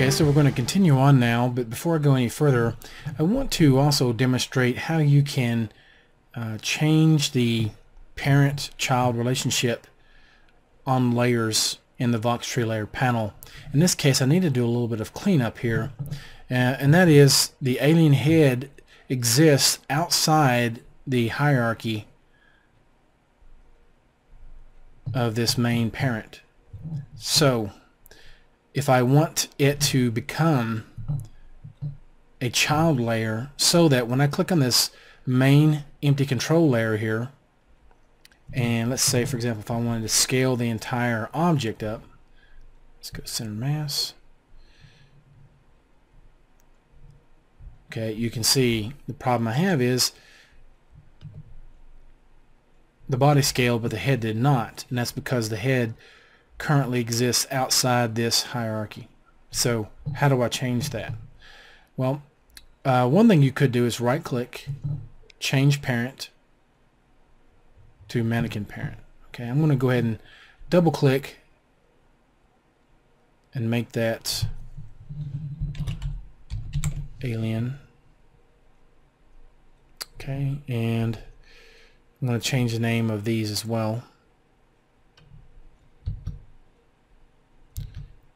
Okay, so we're going to continue on now, but before I go any further, I want to also demonstrate how you can change the parent-child relationship on layers in the Voxtree layer panel. In this case, I need to do a little bit of cleanup here, and that is the alien head exists outside the hierarchy of this main parent. So if I want it to become a child layer, so that when I click on this main empty control layer here, and let's say for example if I wanted to scale the entire object up, let's go center mass. Okay, you can see the problem I have is the body scaled but the head did not, and that's because the head currently exists outside this hierarchy. So how do I change that? Well, one thing you could do is right click, change parent to mannequin parent. Okay, I'm going to go ahead and double click and make that alien. Okay, and I'm going to change the name of these as well.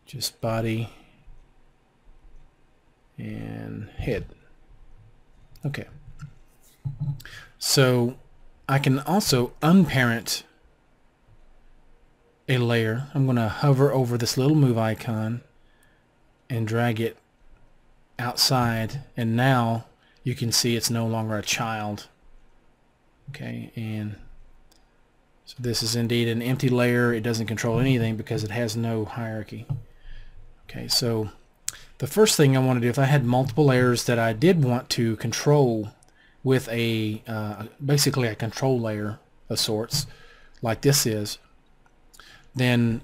Just body and head. Okay. So I can also unparent a layer. I'm going to hover over this little move icon and drag it outside, and now you can see it's no longer a child. Okay, and so this is indeed an empty layer. It doesn't control anything because it has no hierarchy. Okay, so the first thing I want to do, if I had multiple layers that I did want to control with a basically a control layer of sorts, like this is, then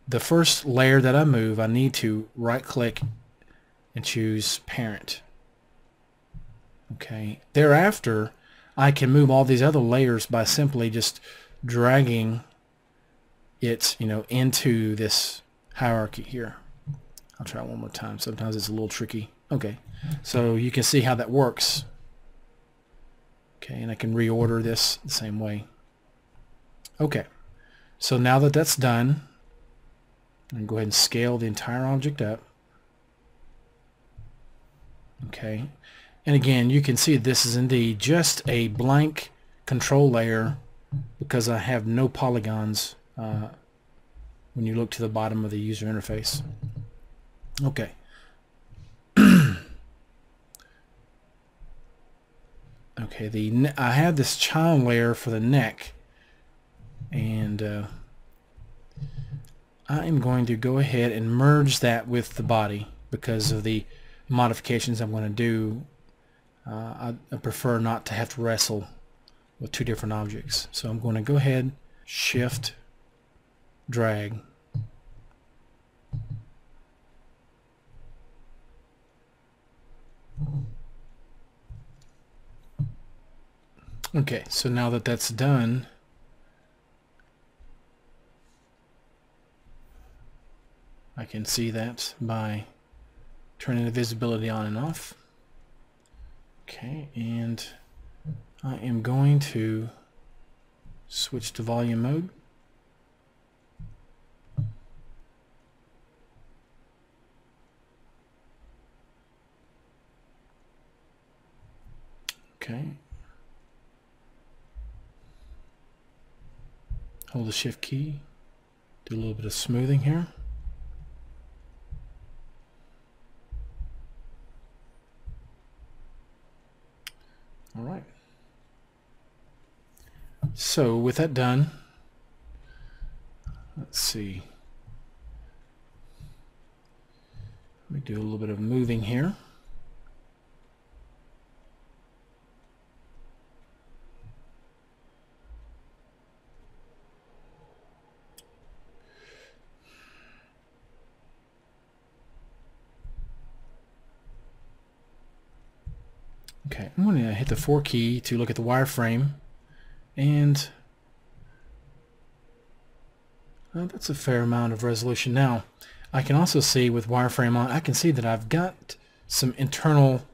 the first layer that I move, I need to right click and choose parent. Okay, thereafter I can move all these other layers by simply just dragging it, into this hierarchy here. I'll try it one more time. Sometimes it's a little tricky. Okay, so you can see how that works. Okay, and I can reorder this the same way. Okay, so now that that's done, I'm going to go ahead and scale the entire object up. Okay, and again, you can see this is indeed just a blank control layer because I have no polygons when you look to the bottom of the user interface. Okay. Okay, I have this child layer for the neck, and I am going to go ahead and merge that with the body because of the modifications I'm going to do. I prefer not to have to wrestle with two different objects. So I'm going to go ahead, shift, drag. Okay, so now that that's done, I can see that by turning the visibility on and off. Okay, and I am going to switch to volume mode. Okay. Hold the shift key, do a little bit of smoothing here. All right. So with that done, let's see. Let me do a little bit of moving here. Okay, I'm going to hit the 4 key to look at the wireframe, and that's a fair amount of resolution. Now, I can also see with wireframe on, I can see that I've got some internal,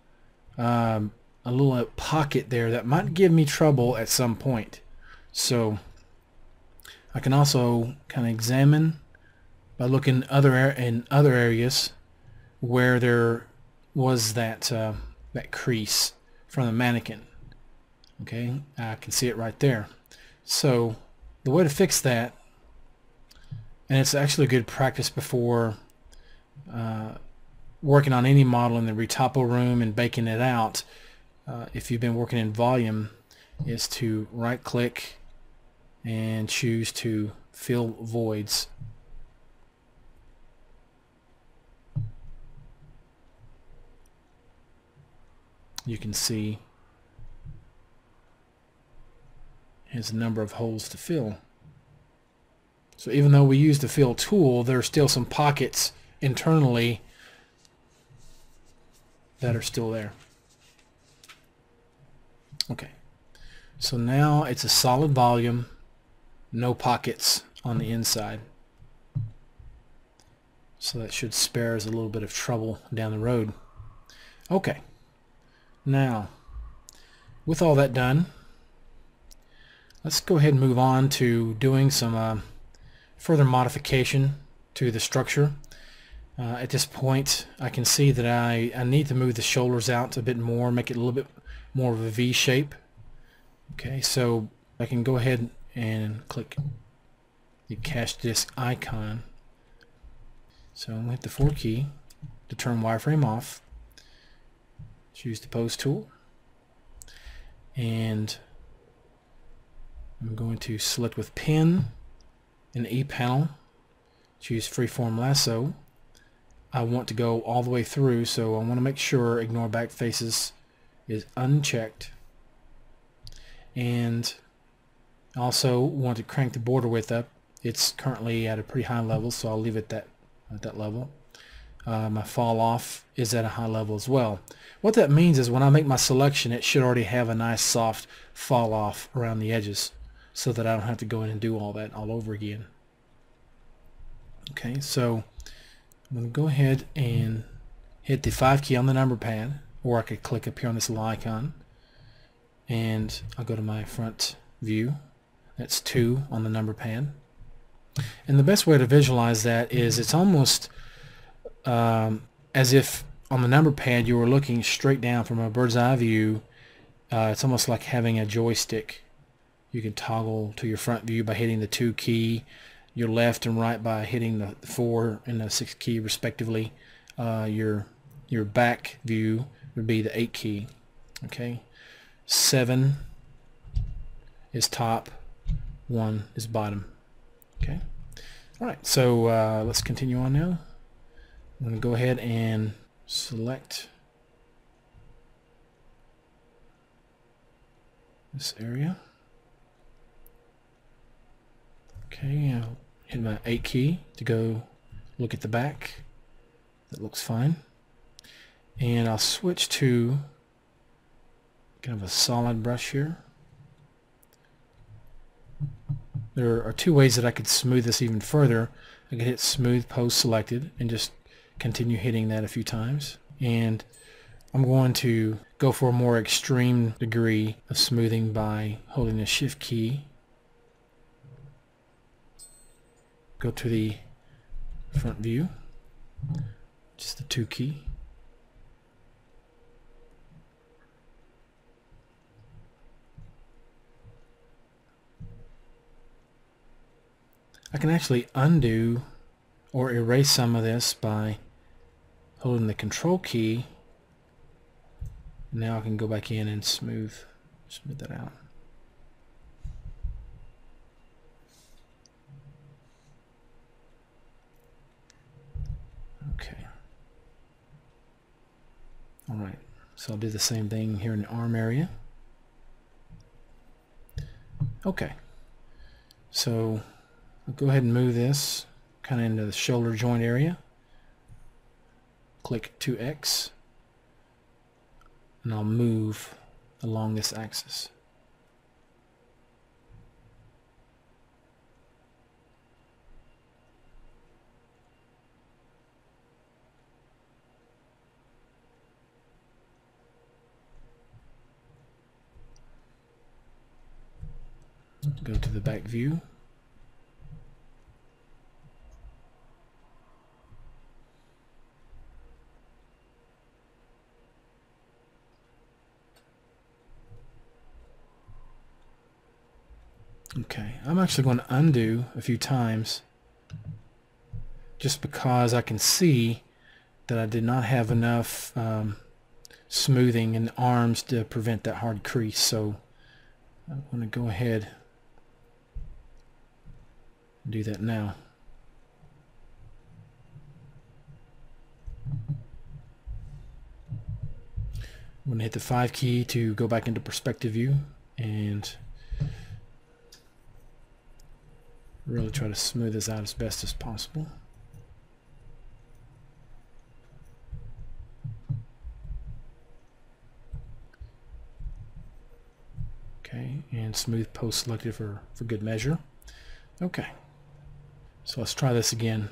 a little pocket there that might give me trouble at some point. So I can also kind of examine by looking in other areas where there was that crease from the mannequin. Okay, I can see it right there. So the way to fix that, and it's actually good practice before working on any model in the retopo room and baking it out, if you've been working in volume, is to right click and choose to fill voids. You can see has a number of holes to fill. So even though we use the fill tool, there are still some pockets internally that are still there. Okay, so now it's a solid volume, no pockets on the inside. So that should spare us a little bit of trouble down the road. Okay, now with all that done, let's go ahead and move on to doing some further modification to the structure. At this point, I can see that I need to move the shoulders out a bit more, make it a little bit more of a V shape. Okay, so I can go ahead and click the cache disk icon. So I'm going to hit the 4 key to turn wireframe off. Choose the pose tool, and I'm going to select with pen in the E panel, choose freeform lasso. I want to go all the way through, so I want to make sure ignore back faces is unchecked, and also want to crank the border width up. It's currently at a pretty high level, so I'll leave it at that level. My fall off is at a high level as well. What that means is when I make my selection, it should already have a nice soft fall off around the edges, so that I don't have to go in and do all that all over again. Okay, so I'm going to go ahead and hit the 5 key on the number pad, or I could click up here on this little icon, and I'll go to my front view. That's 2 on the number pad. And the best way to visualize that is it's almost as if on the number pad you were looking straight down from a bird's eye view. It's almost like having a joystick. You can toggle to your front view by hitting the 2 key, your left and right by hitting the 4 and the 6 key respectively. Your back view would be the 8 key. Okay, 7 is top, 1 is bottom. Okay, all right, so let's continue on now. I'm going to go ahead and select this area. Okay, I'll hit my 8 key to go look at the back. That looks fine. And I'll switch to kind of a solid brush here. There are 2 ways that I could smooth this even further. I could hit smooth post selected and just continue hitting that a few times. And I'm going to go for a more extreme degree of smoothing by holding the shift key. Go to the front view, just the 2 key. I can actually undo or erase some of this by holding the control key. Now I can go back in and smooth that out. Okay. All right. So I'll do the same thing here in the arm area. Okay. So I'll go ahead and move this kind of into the shoulder joint area. Click 2X, and I'll move along this axis. Go to the back view. Okay, I'm actually going to undo a few times just because I can see that I did not have enough smoothing in the arms to prevent that hard crease. So I'm going to go ahead and do that now. I'm going to hit the 5 key to go back into perspective view and really try to smooth this out as best as possible. Okay, and smooth post selected for good measure. Okay, so let's try this again.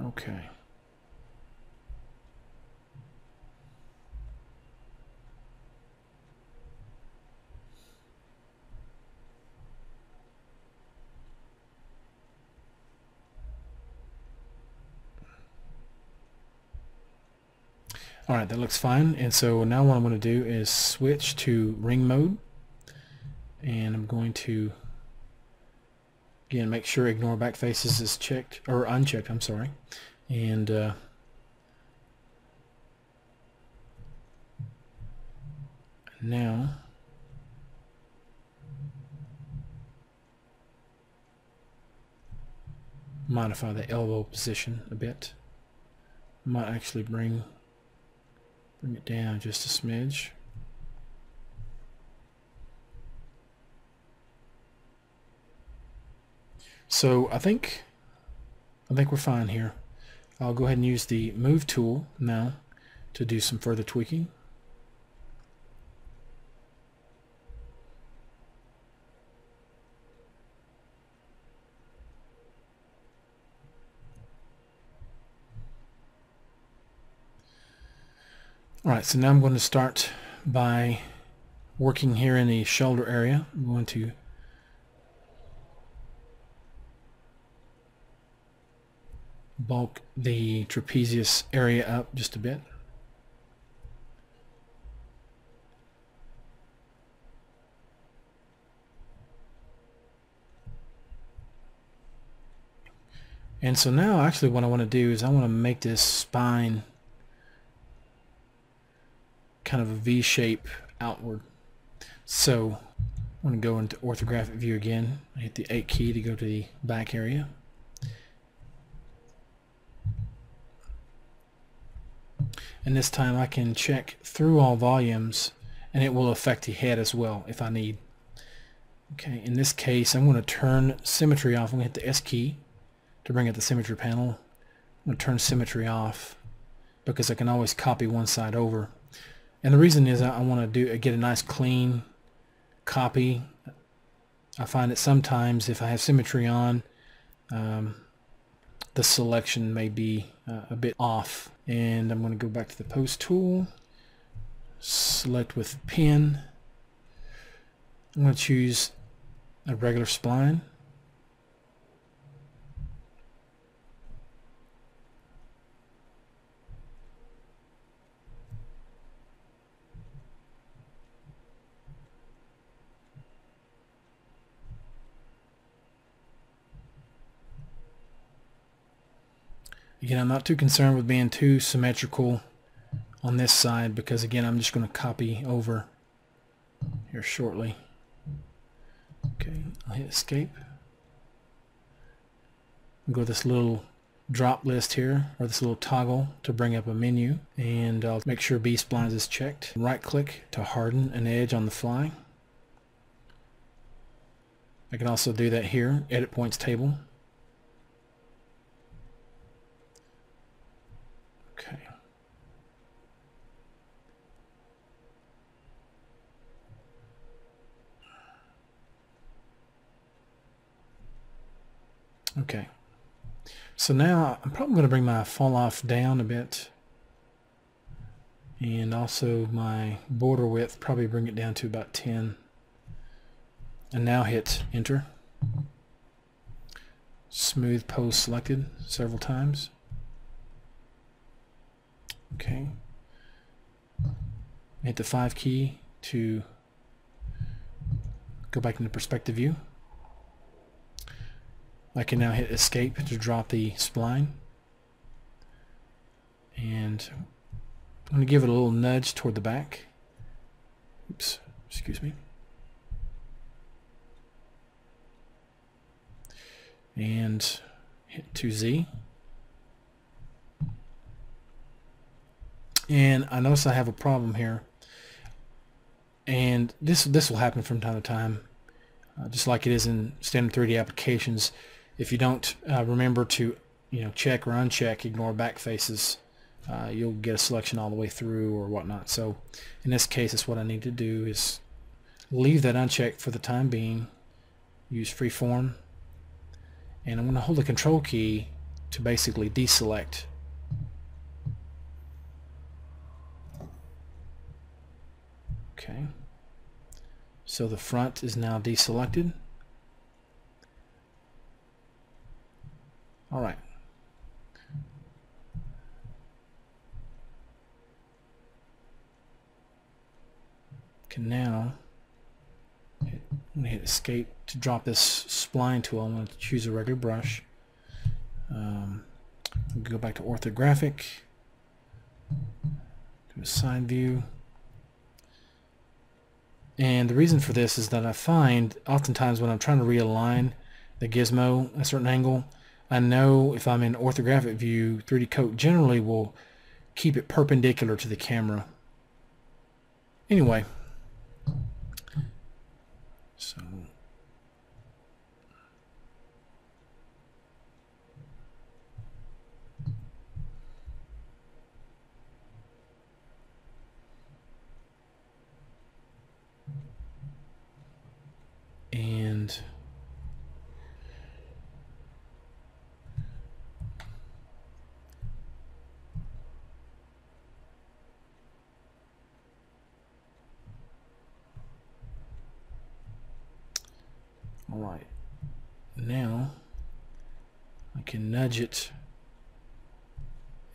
Okay. Alright, that looks fine. And so now what I'm going to do is switch to ring mode. And I'm going to, again, make sure ignore back faces is checked, or unchecked, I'm sorry. And now modify the elbow position a bit. Might actually bring it down just a smidge. So I think we're fine here. I'll go ahead and use the move tool now to do some further tweaking. Alright, so now I'm going to start by working here in the shoulder area. I'm going to bulk the trapezius area up just a bit. And so now actually what I want to do is I want to make this spine kind of a V shape outward. So I'm going to go into orthographic view again. I hit the 8 key to go to the back area. And this time I can check through all volumes and it will affect the head as well if I need. Okay, in this case I'm going to turn symmetry off. I'm going to hit the S key to bring up the symmetry panel. I'm going to turn symmetry off because I can always copy one side over. And the reason is I want to get a nice clean copy. I find that sometimes if I have symmetry on, the selection may be a bit off. And I'm going to go back to the pose tool, select with pen. I'm going to choose a regular spline. Again, I'm not too concerned with being too symmetrical on this side because again I'm just going to copy over here shortly. Okay, I'll hit escape. I'll go to this little drop list here, or this little toggle to bring up a menu, and I'll make sure B-splines is checked. Right click to harden an edge on the fly. I can also do that here, edit points table. Okay. Okay. So now I'm probably going to bring my fall off down a bit, and also my border width, probably bring it down to about 10. And now hit enter. Smooth pose selected several times. Okay. Hit the 5 key to go back into perspective view. I can now hit escape to drop the spline. And I'm going to give it a little nudge toward the back. Oops, excuse me. And hit 2Z. And I notice I have a problem here. And this will happen from time to time, just like it is in standard 3D applications. If you don't remember to check or uncheck ignore back faces, you'll get a selection all the way through or whatnot. So in this case, it's what I need to do is leave that unchecked for the time being. Use freeform, and I'm going to hold the control key to basically deselect. Okay, so the front is now deselected. All right. Can now I'm going to hit escape to drop this spline tool. I'm going to choose a regular brush. Go back to orthographic. Do a side view. And the reason for this is that I find oftentimes when I'm trying to realign the gizmo at a certain angle, I know if I'm in orthographic view, 3D Coat generally will keep it perpendicular to the camera. Anyway, so and all right, now I can nudge it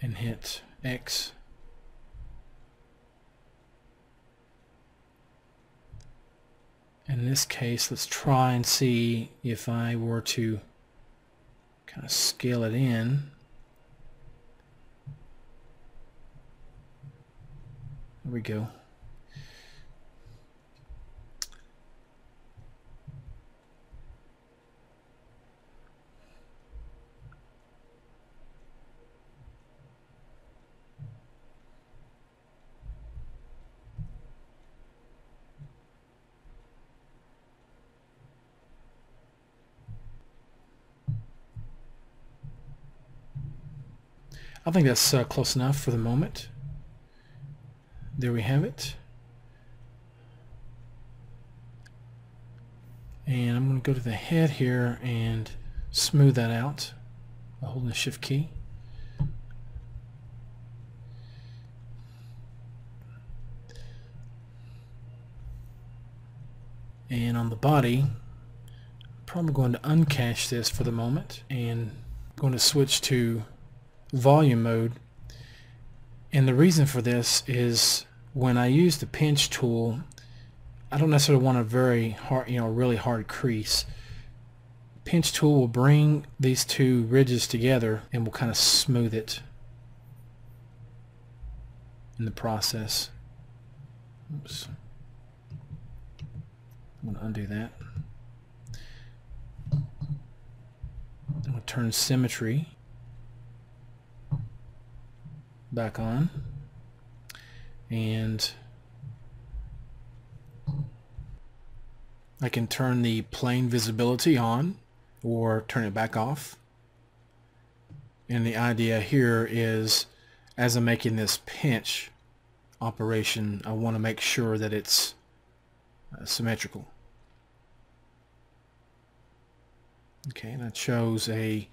and hit X. In this case, let's try and see if I were to kind of scale it in. There we go. I think that's close enough for the moment. There we have it. And I'm going to go to the head here and smooth that out by holding the shift key. And on the body, I'm probably going to uncache this for the moment and I'm going to switch to volume mode. And the reason for this is when I use the pinch tool, I don't necessarily want a very hard, really hard crease. Pinch tool will bring these two ridges together and will kind of smooth it in the process. Oops. I'm going to undo that. I'm going to turn symmetry back on, and I can turn the plane visibility on or turn it back off. And the idea here is, as I'm making this pinch operation, I want to make sure that it's symmetrical. Okay, that shows a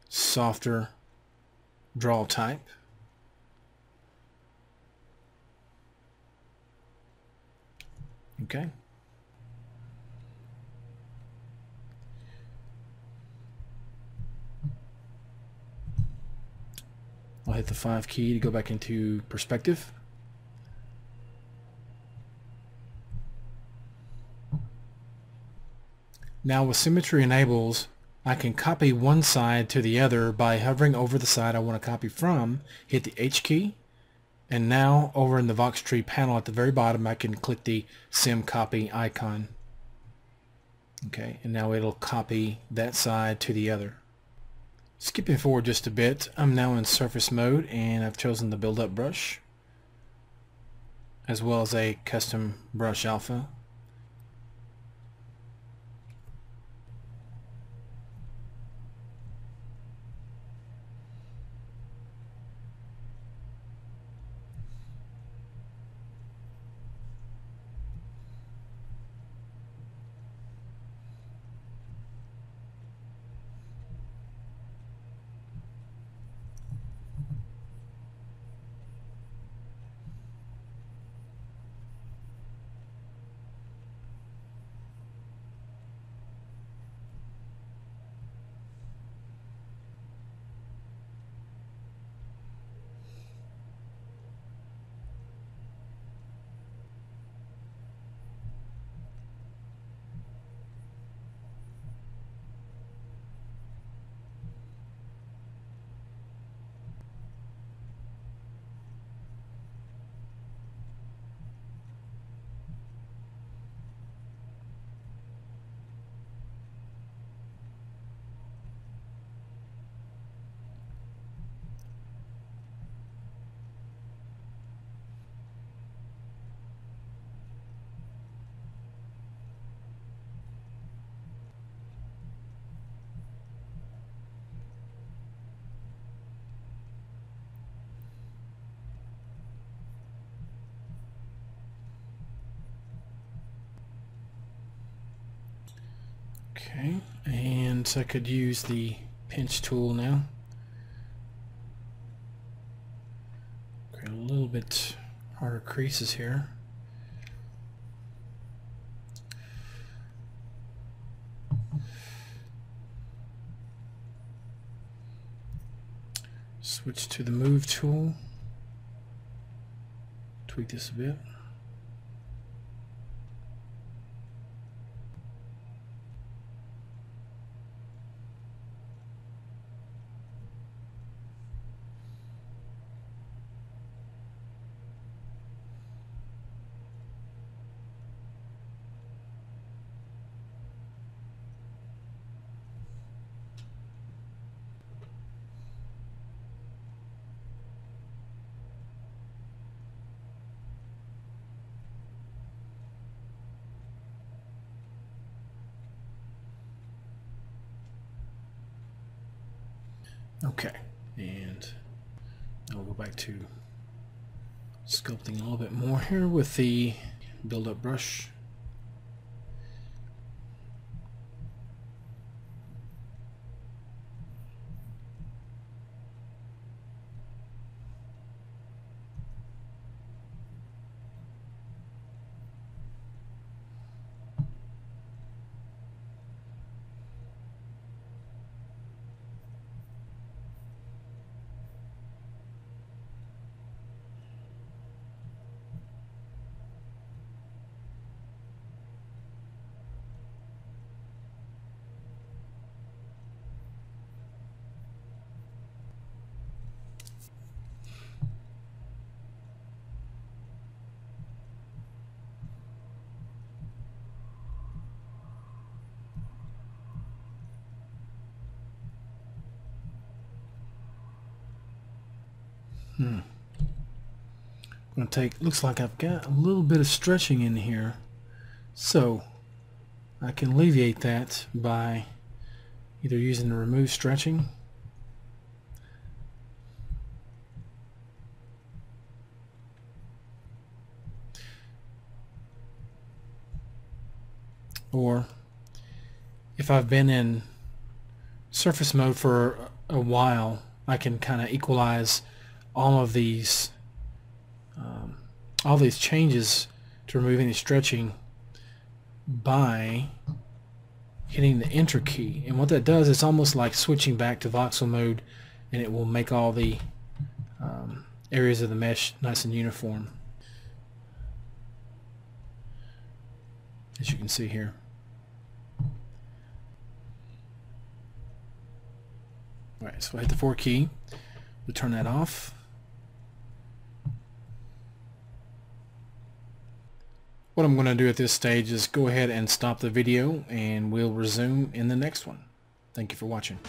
softer draw type. Okay. I'll hit the 5 key to go back into perspective. Now with Symmetry enables, I can copy one side to the other by hovering over the side I want to copy from, hit the H key, and now over in the Vox Tree panel at the very bottom I can click the Sim Copy icon. Okay, and now it'll copy that side to the other. Skipping forward just a bit, I'm now in surface mode and I've chosen the build up brush as well as a custom brush alpha. Okay, and so I could use the pinch tool now. Create a little bit harder creases here. Switch to the move tool. Tweak this a bit. Okay, and I'll go back to sculpting a little bit more here with the build-up brush. I'm going to take, looks like I've got a little bit of stretching in here, so I can alleviate that by either using the remove stretching or if I've been in surface mode for a while, I can kind of equalize all of these changes to remove any stretching by hitting the enter key. And what that does, it's almost like switching back to voxel mode, and it will make all the areas of the mesh nice and uniform, as you can see here. Alright, so I hit the 4 key to turn that off. What I'm going to do at this stage is go ahead and stop the video, and we'll resume in the next one. Thank you for watching.